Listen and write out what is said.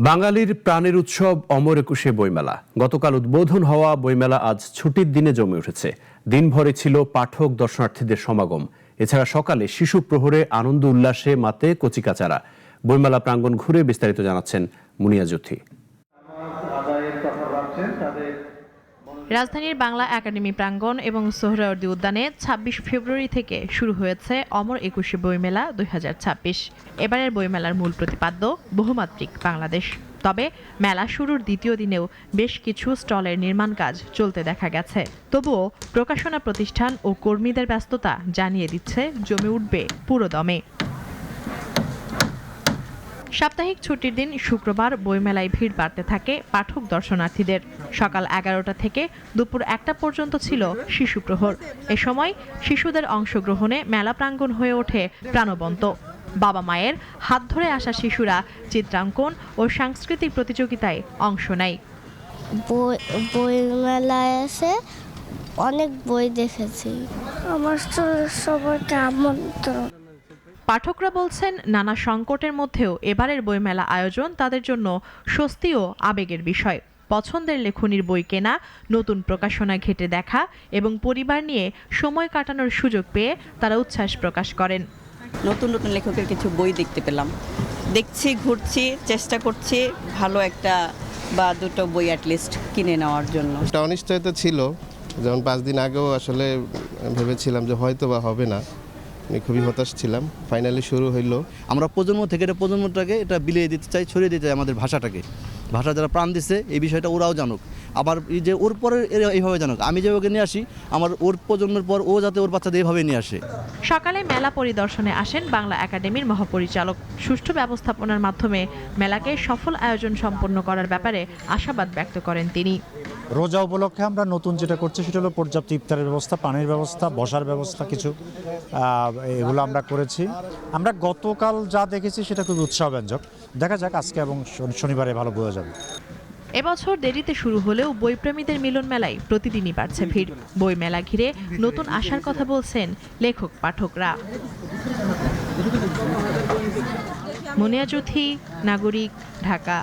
বাঙালির প্রাণের উৎসব অমর একুশে বইমেলা। গতকাল উদ্বোধন হওয়া বইমেলা আজ ছুটির দিনে জমে উঠেছে। দিনভরে ছিল পাঠক দর্শনার্থীদের সমাগম। এছাড়া সকালে শিশু প্রহরে আনন্দ উল্লাসে মাতে কচিকাচারা। বইমেলা প্রাঙ্গণ ঘুরে বিস্তারিত জানাচ্ছেন মুনিয়া জ্যোতি। রাজধানীর বাংলা একাডেমি প্রাঙ্গণ এবং সোহরাওয়ার্দী উদ্যানে ২৬ ফেব্রুয়ারি থেকে শুরু হয়েছে অমর একুশে বইমেলা ২০২৬। এবারের বইমেলার মূল প্রতিপাদ্য বহুমাত্রিক বাংলাদেশ। তবে মেলা শুরুর দ্বিতীয় দিনেও বেশ কিছু স্টলের নির্মাণ কাজ চলতে দেখা গেছে। তবুও প্রকাশনা প্রতিষ্ঠান ও কর্মীদের ব্যস্ততা জানিয়ে দিচ্ছে জমে উঠবে পুরোদমে। সাপ্তাহিক ছুটির দিন শুক্রবার বইমেলায় ভিড় বাড়তে থাকে পাঠক দর্শনার্থীদের। সকাল ১১টা থেকে দুপুর ১টা পর্যন্ত ছিল শিশু প্রহর। এ সময় শিশুদের অংশগ্রহণে মেলা প্রাঙ্গণ হয়ে ওঠে প্রাণবন্ত। বাবা মায়ের হাত ধরে আসা শিশুরা চিত্রাঙ্কন ও সাংস্কৃতিক প্রতিযোগিতায় অংশ নেয়। বইমেলায় এসে অনেক বই দেখেছি। আমার সবাইকে আমন্ত্রণ। পাঠকরা বলছেন, নানা সংকটের মধ্যেও এবারের বইমেলা আয়োজন তাদের জন্য স্বস্তি ও আবেগের বিষয়। পছন্দের লেখনীর বই কেনা, নতুন প্রকাশনা ঘেঁটে দেখা এবং পরিবার নিয়ে সময় কাটানোর সুযোগ পেয়ে তারা উচ্ছ্বাস প্রকাশ করেন। নতুন নতুন লেখকের কিছু বই দেখতে পেলাম, দেখছি, ঘুরছি, চেষ্টা করছি ভালো একটা বা দুটো বই অ্যাটলিস্ট কিনে নেওয়ার জন্য। একটা অনিশ্চয়তা ছিল, যেমন 5 দিন আগেও আসলে ভেবেছিলাম যে হয়তো বা হবে না। আমি খুবই হতাশ ছিলাম। ফাইনালি শুরু হইলো। আমরা প্রজন্ম থেকে প্রজন্মটাকে এটা বিলিয়ে দিতে চাই, ছড়িয়ে দিতে চাই আমাদের ভাষাটাকে। ভাষা যারা প্রাণ দিচ্ছে এই বিষয়টা ওরাও জানুক, আবার এই যে ওর পরে এইভাবে জানুক। আমি যে ওকে নিয়ে আসি, আমার ওর প্রজন্মের পর ও যাতে ওর বাচ্চাদের এইভাবে নিয়ে আসে। সকালে মেলা পরিদর্শনে আসেন বাংলা একাডেমির মহাপরিচালক। সুষ্ঠু ব্যবস্থাপনার মাধ্যমে মেলাকে সফল আয়োজন সম্পন্ন করার ব্যাপারে আশাবাদ ব্যক্ত করেন তিনি। রোজা উপলক্ষে আমরা নতুন যেটা করছি সেটা হলো পর্যাপ্ত ইফতারের ব্যবস্থা, পানির ব্যবস্থা, বসার ব্যবস্থা কিছু এগুলো আমরা করেছি। আমরা গতকাল যা দেখেছি সেটা খুব উৎসাহব্যঞ্জক। দেখা যাক আজকে এবং শনিবারে ভালো বোঝা যাবে। এবছর দেরিতে শুরু হলেও বইপ্রেমীদের মিলন মেলায় প্রতিদিনই বাড়ছে ভিড়। বই মেলা ঘিরে নতুন আশার কথা বলছেন লেখক পাঠকরা। মুনিয়া জ্যোতি, নাগরিক, ঢাকা।